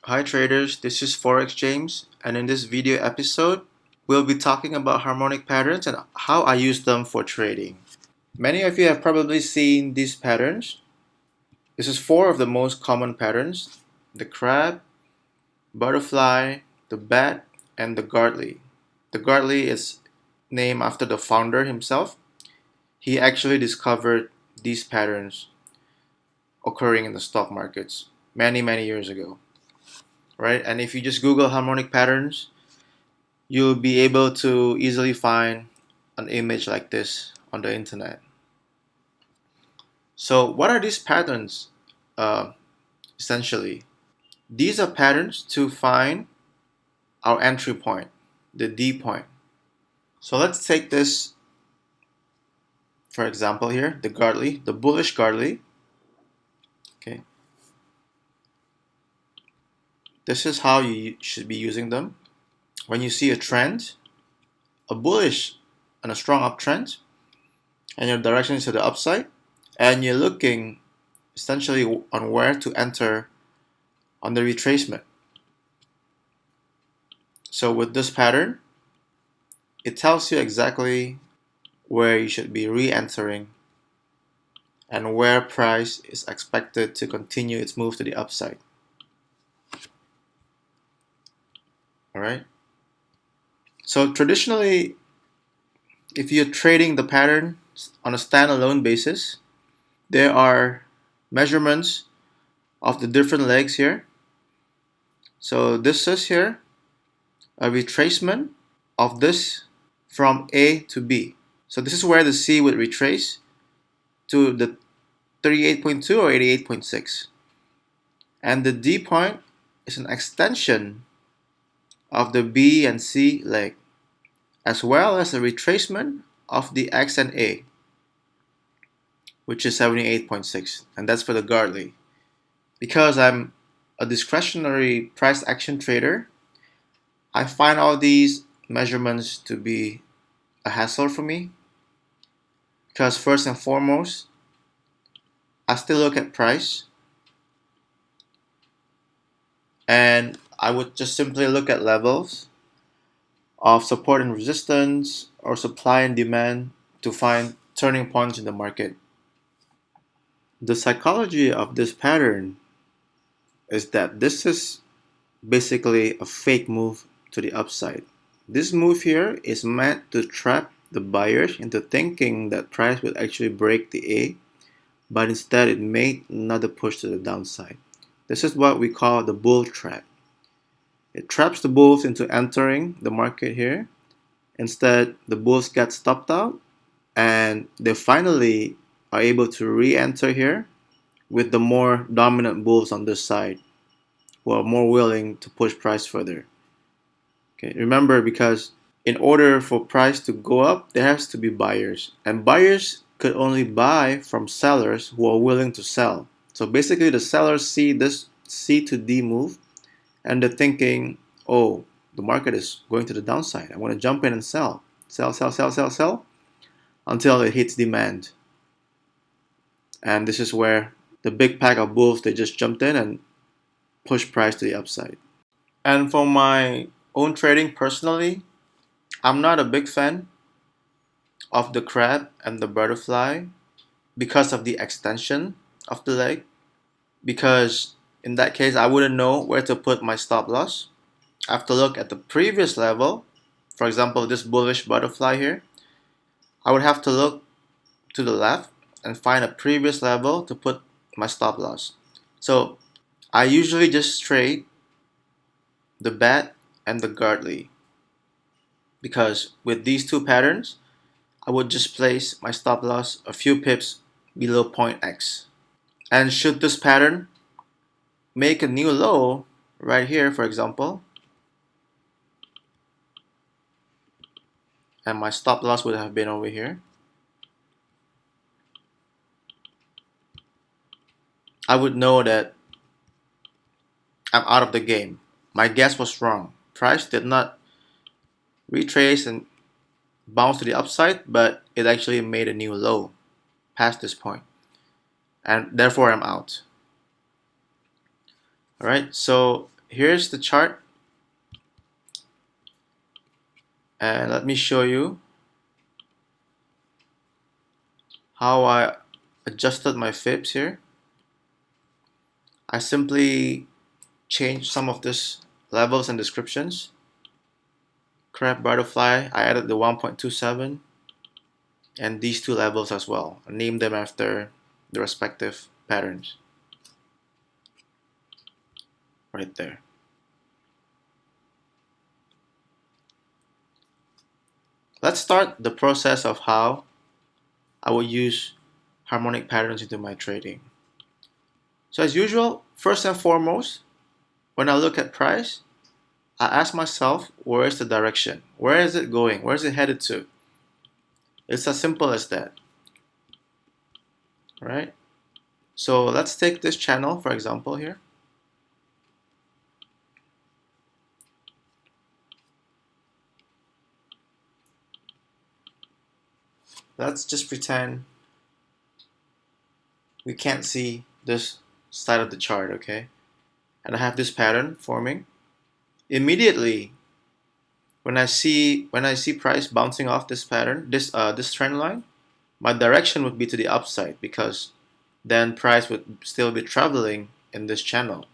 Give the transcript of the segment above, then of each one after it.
Hi traders, this is Forex James, and in this video episode, we'll be talking about harmonic patterns and how I use them for trading. Many of you have probably seen these patterns. This is four of the most common patterns: the crab, butterfly, the bat, and the Gartley. The Gartley is named after the founder himself. He actually discovered these patterns occurring in the stock markets many years ago, right? And if you just Google harmonic patterns, you'll be able to easily find an image like this on the internet. So what are these patterns uh, essentially? These are patterns to find our entry point, the D point. So let's take this for example here, the Gartley, the bullish Gartley. Okay, this is how you should be using them. When you see a trend, a bullish and a strong uptrend, and your direction is to the upside, and you're looking essentially on where to enter on the retracement. So with this pattern, it tells you exactly where you should be re-entering and where price is expected to continue its move to the upside. All right. So traditionally, if you're trading the pattern on a standalone basis, there are measurements of the different legs here. So this is here a retracement of this from A to B. So this is where the C would retrace to the 38.2 or 88.6. And the D point is an extension of the B and C leg, as well as a retracement of the X and A, which is 78.6, and that's for the Gartley. Because I'm a discretionary price action trader, I find all these measurements to be a hassle for me, because first and foremost, I still look at price, and I would just simply look at levels of support and resistance or supply and demand to find turning points in the market. The psychology of this pattern is that this is basically a fake move to the upside. This move here is meant to trap the buyers into thinking that price will actually break the A, but instead it made another push to the downside. This is what we call the bull trap. It traps the bulls into entering the market here. Instead, the bulls get stopped out and they finally are able to re-enter here with the more dominant bulls on this side who are more willing to push price further. Okay, remember, because in order for price to go up, there has to be buyers, and buyers could only buy from sellers who are willing to sell. So basically the sellers see this C to D move and they're thinking, oh, the market is going to the downside. I want to jump in and sell until it hits demand. And this is where the big pack of bulls, they just jumped in and pushed price to the upside. And for my own trading personally, I'm not a big fan of the crab and the butterfly because of the extension of the leg. Because in that case, I wouldn't know where to put my stop loss. I have to look at the previous level. For example, this bullish butterfly here. I would have to look to the left and find a previous level to put my stop loss. So I usually just trade the bat and the Gartley, because with these two patterns, I would just place my stop loss a few pips below point X. And should this pattern make a new low right here, for example, and my stop loss would have been over here, I would know that I'm out of the game. My guess was wrong. Price did not retrace and bounce to the upside, but it actually made a new low past this point, and therefore I'm out. All right, so here's the chart, and let me show you how I adjusted my fibs here. I simply changed some of this levels and descriptions. Crab butterfly, I added the 1.27 and these two levels as well. I named them after the respective patterns right there. Let's start the process of how I will use harmonic patterns into my trading. So as usual, first and foremost, when I look at price, I ask myself, where is the direction? Where is it going? Where is it headed to? It's as simple as that, right? So let's take this channel, for example, here. Let's just pretend we can't see this side of the chart, okay? And I have this pattern forming. Immediately, when I see price bouncing off this pattern, this trend line, my direction would be to the upside because then price would still be traveling in this channel.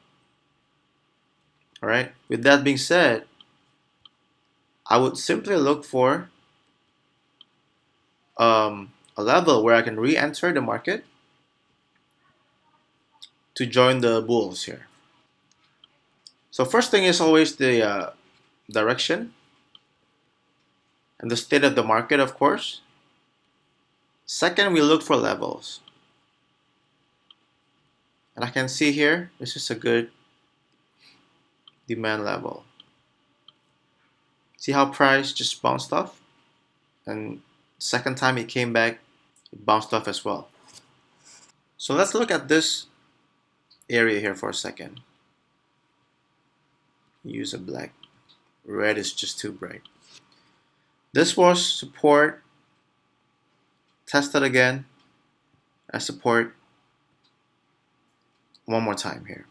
All right. With that being said, I would simply look for a level where I can re-enter the market to join the bulls here. So first thing is always the direction and the state of the market, of course. Second, we look for levels. And I can see here, this is a good demand level. See how price just bounced off? And second time it came back, it bounced off as well. So let's look at this area here for a second. Use a black. Red is just too bright. This was support, tested again, and support one more time here.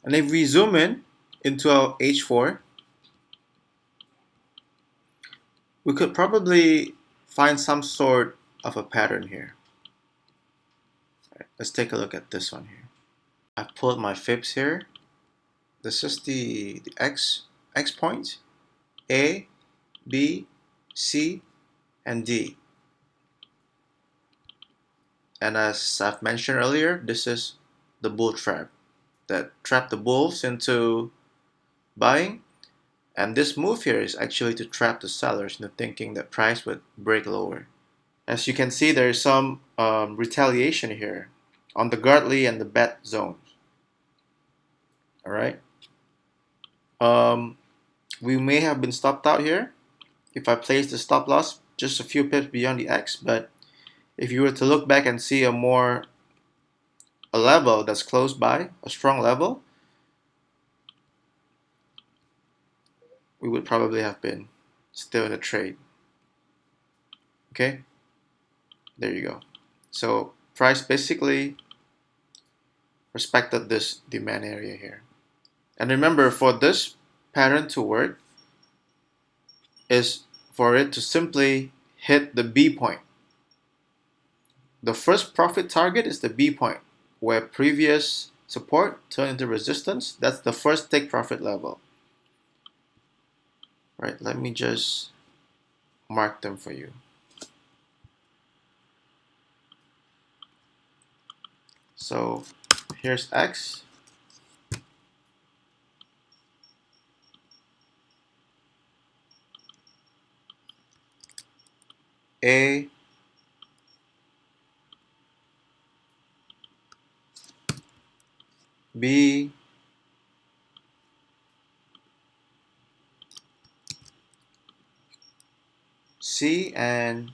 And if we zoom in into our H4, we could probably find some sort of a pattern here. All right, let's take a look at this one here. I've pulled my fibs here. This is the X point, A, B, C, and D. And as I've mentioned earlier, this is the bull trap that trapped the bulls into buying. And this move here is actually to trap the sellers into thinking that price would break lower. As you can see, there is some retaliation here on the Gartley and the bet zones. All right. We may have been stopped out here if I placed the stop loss just a few pips beyond the X, but if you were to look back and see a level that's close by, a strong level, we would probably have been still in the trade. Okay, there you go. So price basically respected this demand area here. And remember, for this pattern to work is for it to simply hit the B point. The first profit target is the B point, where previous support turned into resistance. That's the first take profit level. Right, let me just mark them for you. So here's X. A, B, C, and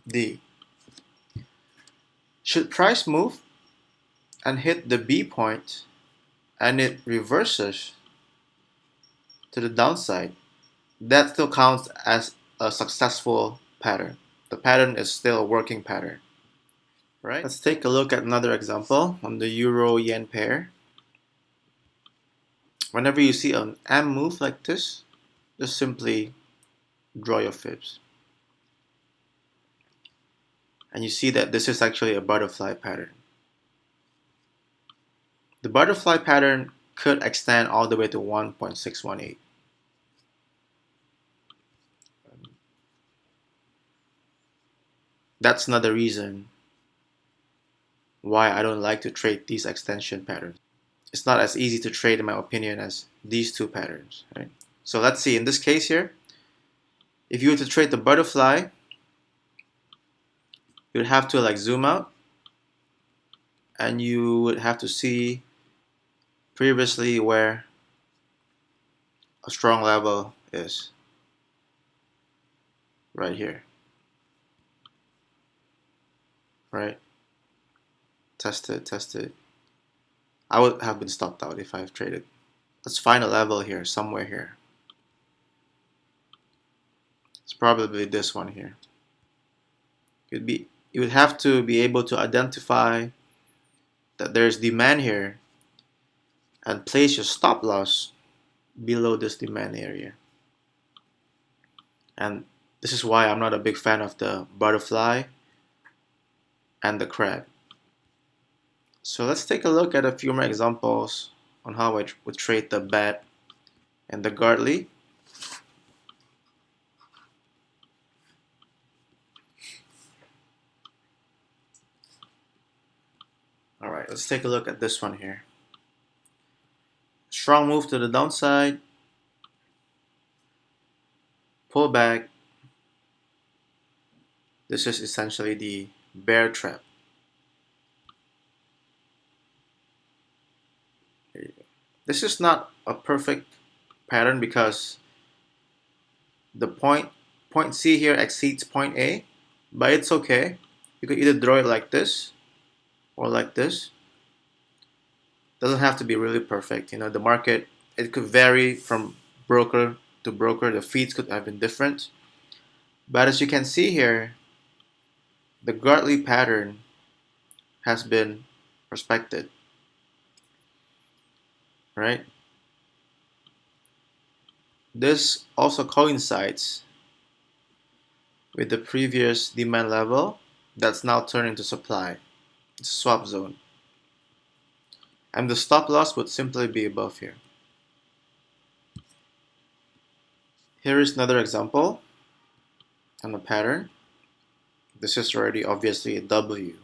D. Should price move and hit the B point and it reverses to the downside, that still counts as a successful pattern. The pattern is still a working pattern. Right? Let's take a look at another example on the Euro-Yen pair. Whenever you see an M move like this, just simply draw your fibs. And you see that this is actually a butterfly pattern. The butterfly pattern could extend all the way to 1.618. That's another reason why I don't like to trade these extension patterns. It's not as easy to trade in my opinion as these two patterns, right? So let's see, in this case here, if you were to trade the butterfly, you would have to like zoom out and you would have to see previously where a strong level is, right here, right? Test it, test it. I would have been stopped out if I've traded. Let's find a level here, somewhere here. It's probably this one here. You would have to be able to identify that there's demand here and place your stop loss below this demand area. And this is why I'm not a big fan of the butterfly and the crab. So let's take a look at a few more examples on how I would trade the bat and the Gartley. Alright, let's take a look at this one here. Strong move to the downside, pull back. This is essentially the bear trap. There you go. This is not a perfect pattern because the point C here exceeds point A, but it's okay. You could either draw it like this or like this. Doesn't have to be really perfect. You know, the market, it could vary from broker to broker. The feeds could have been different. But as you can see here, the Gartley pattern has been respected, right? This also coincides with the previous demand level that's now turned into supply. It's a swap zone. And the stop loss would simply be above here. Here is another example on a pattern. This is already obviously a W.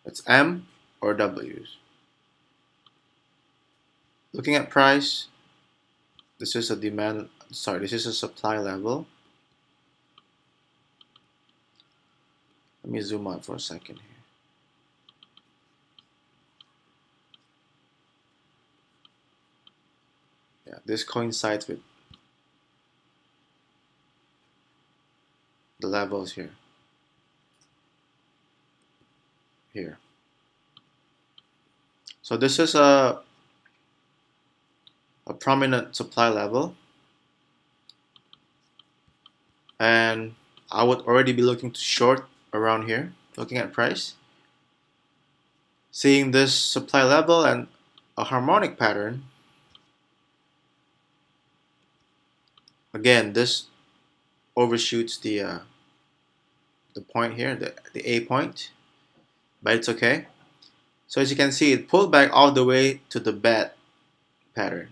It's M or W's. Looking at price, this is a demand, sorry, this is a supply level. Let me zoom out for a second here. Yeah, this coincides with the levels here. Here. So this is a prominent supply level. And I would already be looking to short around here, looking at price. Seeing this supply level and a harmonic pattern. Again, this overshoots the point here, the A point, but it's okay. So as you can see, it pulled back all the way to the bat pattern.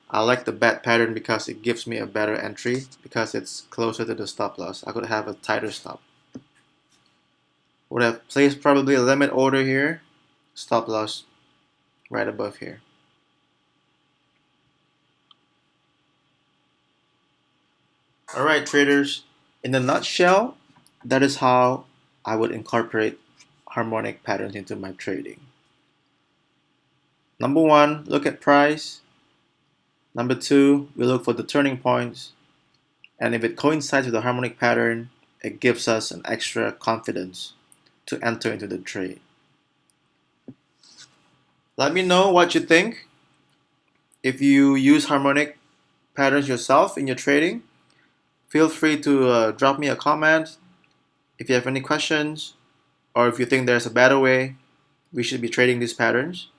I like the bat pattern because it gives me a better entry because it's closer to the stop loss. I could have a tighter stop. Would have placed probably a limit order here, stop loss right above here. Alright traders, in a nutshell, that is how I would incorporate harmonic patterns into my trading. Number one, look at price. Number two, we look for the turning points. And if it coincides with the harmonic pattern, it gives us an extra confidence to enter into the trade. Let me know what you think. If you use harmonic patterns yourself in your trading, feel free to drop me a comment. If you have any questions, or if you think there's a better way we should be trading these patterns.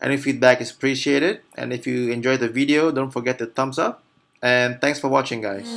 Any feedback is appreciated, and if you enjoyed the video, don't forget to thumbs up, and thanks for watching, guys.